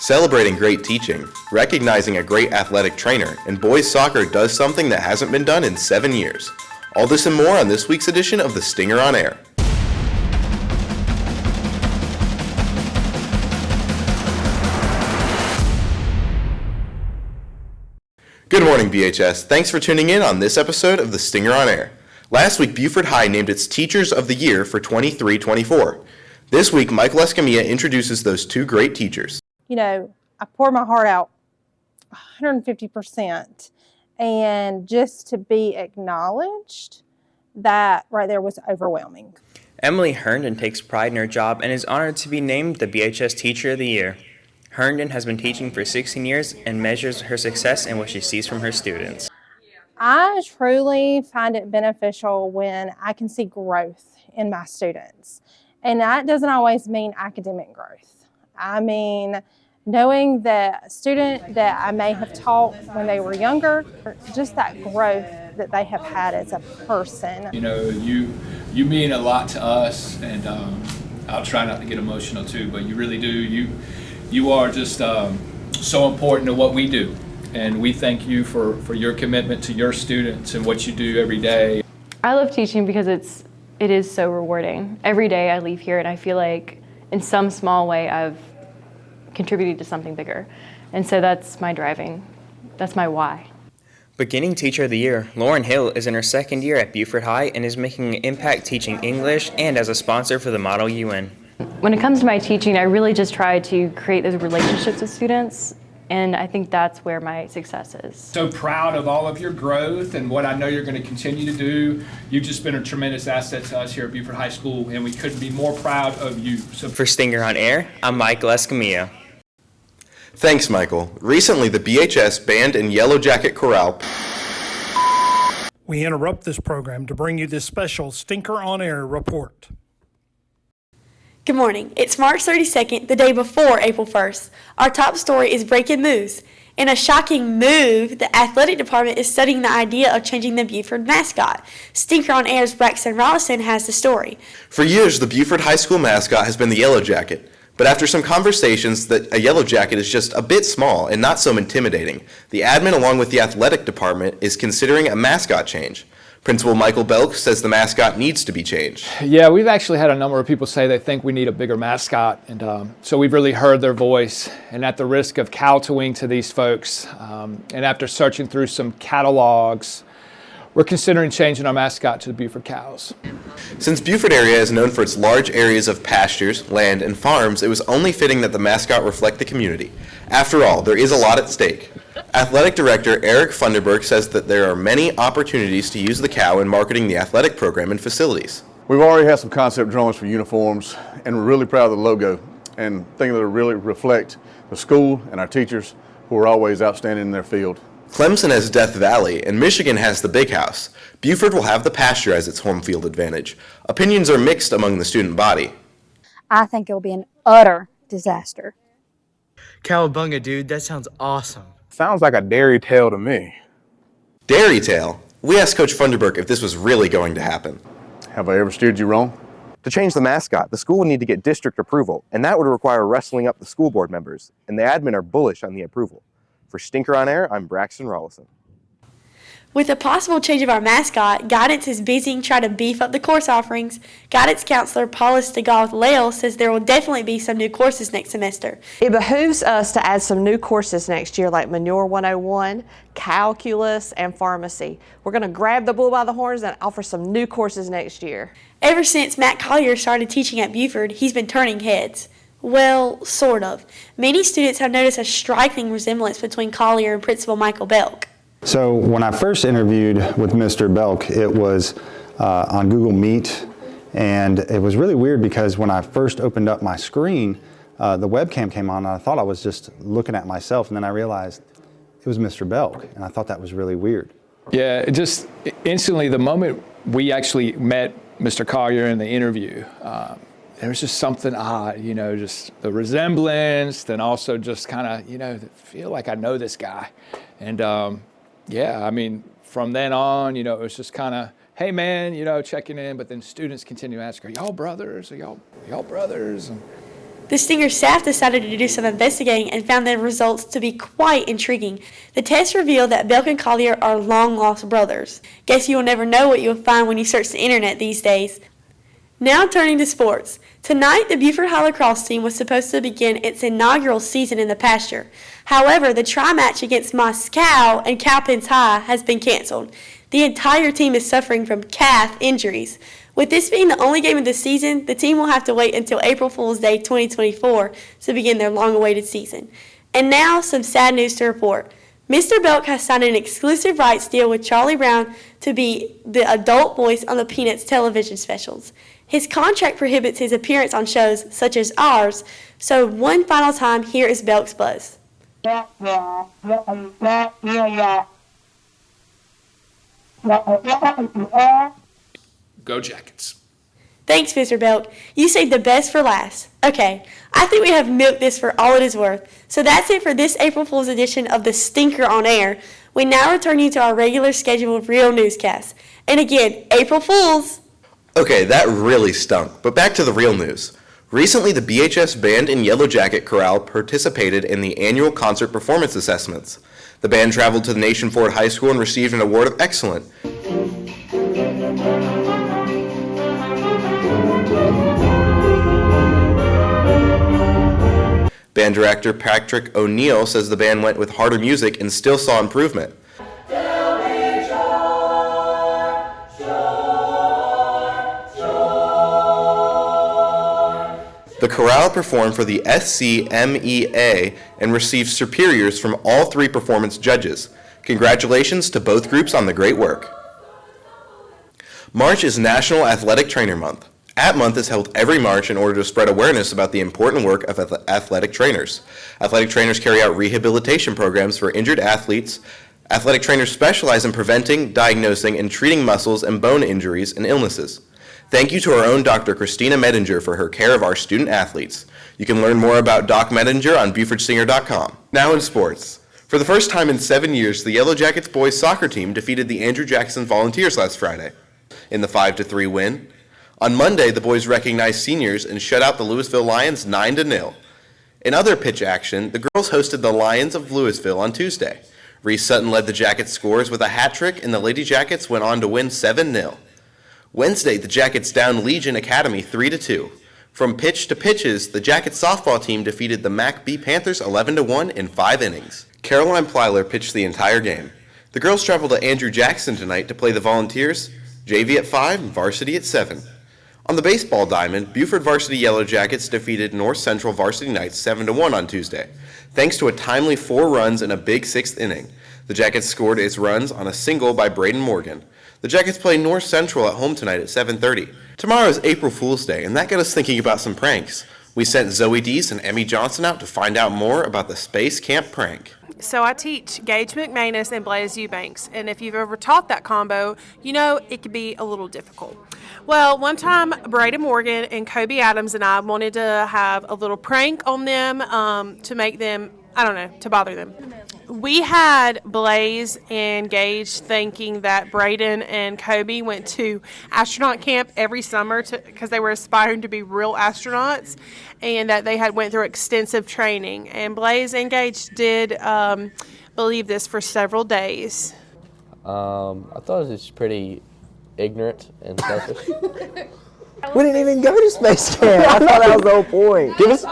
celebrating great teaching, recognizing a great athletic trainer, and boys soccer does something that hasn't been done in 7 years. All this and more on this week's edition of The Stinger on Air. Good morning, BHS. Thanks for tuning in on this episode of The Stinger on Air. Last week, Buford High named its Teachers of the Year for 23-24. This week, Michael Escamilla introduces those two great teachers. You know, I pour my heart out 150%, and just to be acknowledged, that right there was overwhelming. Emily Herndon takes pride in her job and is honored to be named the BHS Teacher of the Year. Herndon has been teaching for 16 years and measures her success in what she sees from her students. I truly find it beneficial when I can see growth in my students. And that doesn't always mean academic growth. I mean, knowing that a student that I may have taught when they were younger, just that growth that they have had as a person. You know, you mean a lot to us, and I'll try not to get emotional too, but you really do. You are just so important to what we do, and we thank you for your commitment to your students and what you do every day. I love teaching because it is so rewarding. Every day I leave here and I feel like in some small way I've contributed to something bigger. And so that's my why. Beginning Teacher of the Year, Lauren Hill is in her second year at Buford High and is making an impact teaching English and as a sponsor for the Model UN. When it comes to my teaching, I really just try to create those relationships with students, and I think that's where my success is. So proud of all of your growth and what I know you're going to continue to do. You've just been a tremendous asset to us here at Buford High School, and we couldn't be more proud of you. So for Stinger on Air, I'm Michael Escamilla. Thanks, Michael. Recently, the BHS Band and Yellow Jacket Chorale. We interrupt this program to bring you this special Stinker on Air report. Good morning. It's March 32nd, the day before April 1st. Our top story is breaking moves. In a shocking move, the athletic department is studying the idea of changing the Buford mascot. Stinker on Air's Braxton Rollison has the story. For years, the Buford High School mascot has been the Yellow Jacket. But after some conversations that a yellow jacket is just a bit small and not so intimidating, the admin along with the athletic department is considering a mascot change. Principal Michael Belk says the mascot needs to be changed. yeah, we've actually had a number of people say they think we need a bigger mascot, and so we've really heard their voice. And at the risk of kowtowing to these folks, and after searching through some catalogs, we're considering changing our mascot to the Buford Cows. Since Buford area is known for its large areas of pastures, land, and farms, it was only fitting that the mascot reflect the community. After all, there is a lot at stake. Athletic Director Eric Funderburg says that there are many opportunities to use the cow in marketing the athletic program and facilities. We've already had some concept drawings for uniforms, and we're really proud of the logo and think that it really reflect the school and our teachers who are always outstanding in their field. Clemson has Death Valley, and Michigan has the Big House. Buford will have the pasture as its home field advantage. Opinions are mixed among the student body. I think it'll be an utter disaster. Cowabunga, dude, that sounds awesome. Sounds like a dairy tale to me. Dairy tale? We asked Coach Funderburg if this was really going to happen. Have I ever steered you wrong? To change the mascot, the school would need to get district approval, and that would require wrestling up the school board members, and the admin are bullish on the approval. For Stinker on Air, I'm Braxton Rollison. With a possible change of our mascot, Guidance is busy trying to beef up the course offerings. Guidance counselor Paula Stegoth-Lale says there will definitely be some new courses next semester. It behooves us to add some new courses next year like Manure 101, Calculus, and Pharmacy. We're going to grab the bull by the horns and offer some new courses next year. Ever since Matt Collier started teaching at Buford, he's been turning heads. Well, sort of. Many students have noticed a striking resemblance between Collier and Principal Michael Belk. So when I first interviewed with Mr. Belk, it was on Google Meet, and it was really weird because when I first opened up my screen, the webcam came on, and I thought I was just looking at myself, and then I realized it was Mr. Belk, and I thought that was really weird. Yeah, it just instantly, the moment we actually met Mr. Collier in the interview, there was just something odd, you know, just the resemblance, then also just kind of, you know, feel like I know this guy. And yeah, I mean, from then on, you know, it was just kind of, hey man, you know, checking in, but then students continue to ask, are y'all brothers? Are y'all brothers? And The Stinger staff decided to do some investigating and found the results to be quite intriguing. The test revealed that Belk and Collier are long-lost brothers. Guess you will never know what you'll find when you search the internet these days. Now turning to sports. Tonight, the Buford High lacrosse team was supposed to begin its inaugural season in the pasture. However, the tri-match against Mascot and Cowpens High has been canceled. The entire team is suffering from calf injuries. With this being the only game of the season, the team will have to wait until April Fool's Day 2024 to begin their long-awaited season. And now, some sad news to report. Mr. Belk has signed an exclusive rights deal with Charlie Brown to be the adult voice on the Peanuts television specials. His contract prohibits his appearance on shows such as ours, so one final time, here is Belk's Buzz. Go Jackets. Thanks, Mr. Belk. You saved the best for last. Okay, I think we have milked this for all it is worth. So that's it for this April Fool's edition of the Stinker on Air. We now return you to our regular scheduled real newscast. And again, April Fools! Okay, that really stunk, but back to the real news. Recently, the BHS Band and Yellow Jacket Chorale participated in the annual concert performance assessments. The band traveled to the Nation Ford High School and received an award of excellent. Band director Patrick O'Neill says the band went with harder music and still saw improvement. The chorale performed for the SCMEA and received superiors from all three performance judges. Congratulations to both groups on the great work. March is National Athletic Trainer Month. At Month is held every March in order to spread awareness about the important work of athletic trainers. Athletic trainers carry out rehabilitation programs for injured athletes. Athletic trainers specialize in preventing, diagnosing, and treating muscles and bone injuries and illnesses. Thank you to our own Dr. Christina Medinger for her care of our student athletes. You can learn more about Doc Medinger on BufordStinger.com. Now in sports. For the first time in 7 years, the Yellow Jackets boys soccer team defeated the Andrew Jackson Volunteers last Friday in the 5-3 win. On Monday, the boys recognized seniors and shut out the Louisville Lions 9-0. In other pitch action, the girls hosted the Lions of Louisville on Tuesday. Reese Sutton led the Jackets scores with a hat trick, and the Lady Jackets went on to win 7-0. Wednesday, the Jackets downed Legion Academy 3-2. From pitch to pitches, the Jackets softball team defeated the Mac B Panthers 11-1 in 5 innings. Caroline Plyler pitched the entire game. The girls travel to Andrew Jackson tonight to play the Volunteers, JV at 5 and varsity at 7. On the baseball diamond, Buford varsity Yellow Jackets defeated North Central varsity Knights 7-1 on Tuesday, thanks to a timely 4 runs in a big 6th inning. The Jackets scored its runs on a single by Braden Morgan. The Jackets play North Central at home tonight at 7:30. Tomorrow is April Fool's Day, and that got us thinking about some pranks. We sent Zoe Deese and Emmy Johnson out to find out more about the Space Camp prank. So I teach Gage McManus and Blaze Eubanks, and if you've ever taught that combo, you know it can be a little difficult. Well, one time Braden Morgan and Kobe Adams and I wanted to have a little prank on them to make them, to bother them. We had Blaze and Gage thinking that Braden and Kobe went to astronaut camp every summer because they were aspiring to be real astronauts, and that they had went through extensive training. And Blaze and Gage did believe this for several days. I thought it was pretty ignorant and selfish. We didn't even go to space camp. I thought that was the whole point. Give us.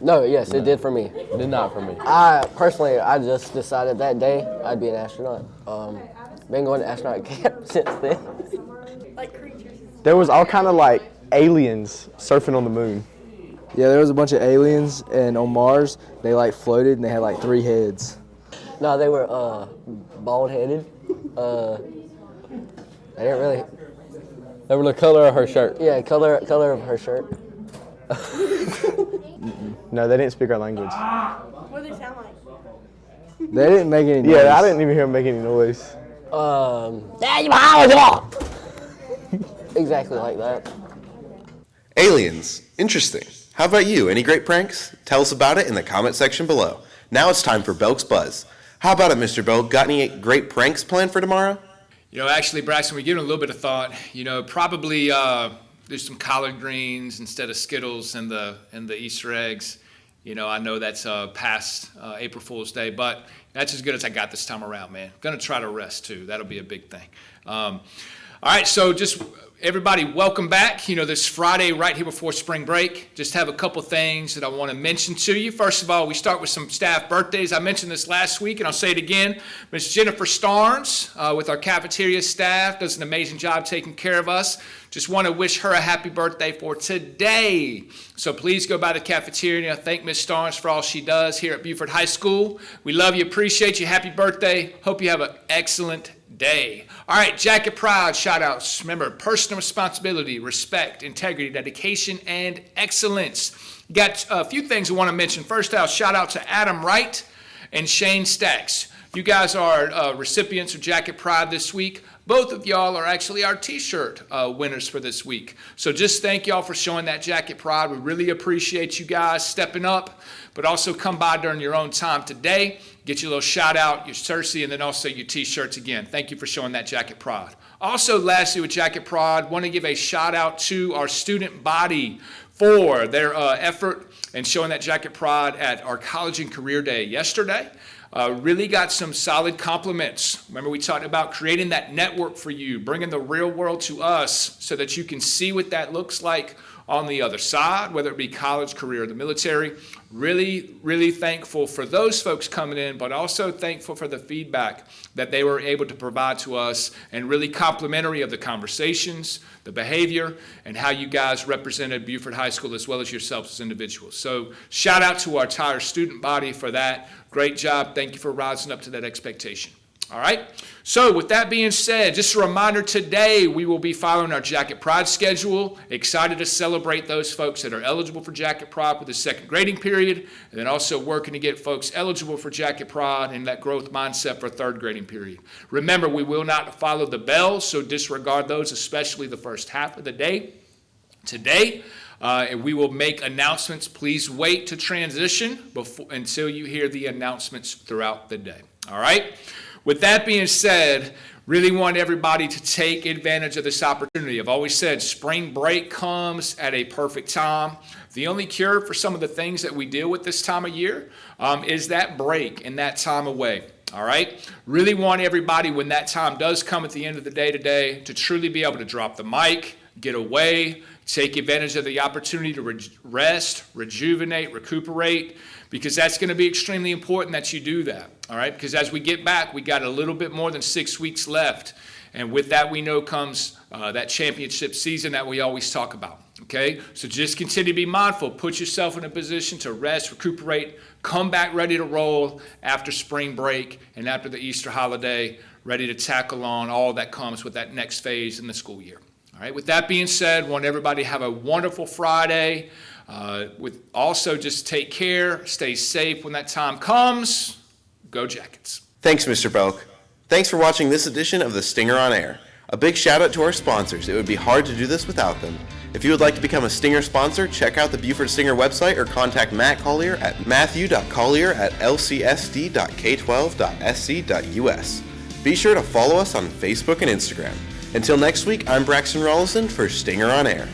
No, yes, it did for me. It did not for me. I just decided that day I'd be an astronaut. Been going to astronaut camp since then. There was all kind of like aliens surfing on the moon. Yeah, there was a bunch of aliens, and on Mars, they like floated and they had like 3 heads. No, they were bald-headed. They didn't really. They were the color of her shirt. Yeah, color of her shirt. No, they didn't speak our language. What do they sound like? They didn't make any noise. Yeah, I didn't even hear them make any noise. Exactly like that. Aliens. Interesting. How about you? Any great pranks? Tell us about it in the comment section below. Now it's time for Belk's Buzz. How about it, Mr. Belk? Got any great pranks planned for tomorrow? Actually, Braxton, we give it a little bit of thought. Probably do some collard greens instead of Skittles and the Easter eggs. You know, I know that's past April Fool's Day, but that's as good as I got this time around, man. Gonna try to rest too. That'll be a big thing. All right, so just everybody, welcome back. You know, this Friday right here before spring break. Just have a couple things that I want to mention to you. First of all, we start with some staff birthdays. I mentioned this last week, and I'll say it again. Ms. Jennifer Starnes with our cafeteria staff does an amazing job taking care of us. Just want to wish her a happy birthday for today. So please go by the cafeteria. Thank Ms. Starnes for all she does here at Buford High School. We love you, appreciate you. Happy birthday. Hope you have an excellent day. All right, Jacket Pride shout outs. Remember, personal responsibility, respect, integrity, dedication, and excellence. Got a few things I want to mention. First, I'll shout out to Adam Wright and Shane Stacks. You guys are recipients of Jacket Pride this week. Both of y'all are actually our t-shirt winners for this week. So just thank y'all for showing that Jacket Pride. We really appreciate you guys stepping up, but also come by during your own time today. Get your little shout out, your jersey, and then also your t-shirts again. Thank you for showing that Jacket Pride. Also, lastly with Jacket Pride, want to give a shout out to our student body for their effort and showing that Jacket Pride at our College and Career Day yesterday. Really got some solid compliments. Remember, we talked about creating that network for you, bringing the real world to us so that you can see what that looks like on the other side, whether it be college, career, or the military. Really, really thankful for those folks coming in, but also thankful for the feedback that they were able to provide to us and really complimentary of the conversations, the behavior, and how you guys represented Buford High School as well as yourselves as individuals. So shout out to our entire student body for that. Great job. Thank you for rising up to that expectation. All right. So with that being said, just a reminder today, we will be following our Jacket Pride schedule. Excited to celebrate those folks that are eligible for Jacket Pride for the second grading period, and then also working to get folks eligible for Jacket Pride and that growth mindset for third grading period. Remember, we will not follow the bells, so disregard those, especially the first half of the day. Today, and we will make announcements. Please wait to transition until you hear the announcements throughout the day. All right? With that being said, really want everybody to take advantage of this opportunity. I've always said spring break comes at a perfect time. The only cure for some of the things that we deal with this time of year is that break and that time away. All right? Really want everybody, when that time does come at the end of the day today, to truly be able to drop the mic, get away, take advantage of the opportunity to rest, rejuvenate, recuperate, because that's going to be extremely important that you do that, all right? Because as we get back, we got a little bit more than 6 weeks left, and with that we know comes that championship season that we always talk about, okay? So just continue to be mindful. Put yourself in a position to rest, recuperate, come back ready to roll after spring break and after the Easter holiday, ready to tackle on all that comes with that next phase in the school year. All right, with that being said, want everybody to have a wonderful Friday. With also just take care, stay safe when that time comes. Go Jackets. Thanks, Mr. Belk. Thanks for watching this edition of The Stinger on Air. A big shout out to our sponsors. It would be hard to do this without them. If you would like to become a Stinger sponsor, check out the Buford Stinger website or contact Matt Collier at matthew.collier@lcsd.k12.sc.us. Be sure to follow us on Facebook and Instagram. Until next week, I'm Braxton Rollison for Stinger on Air.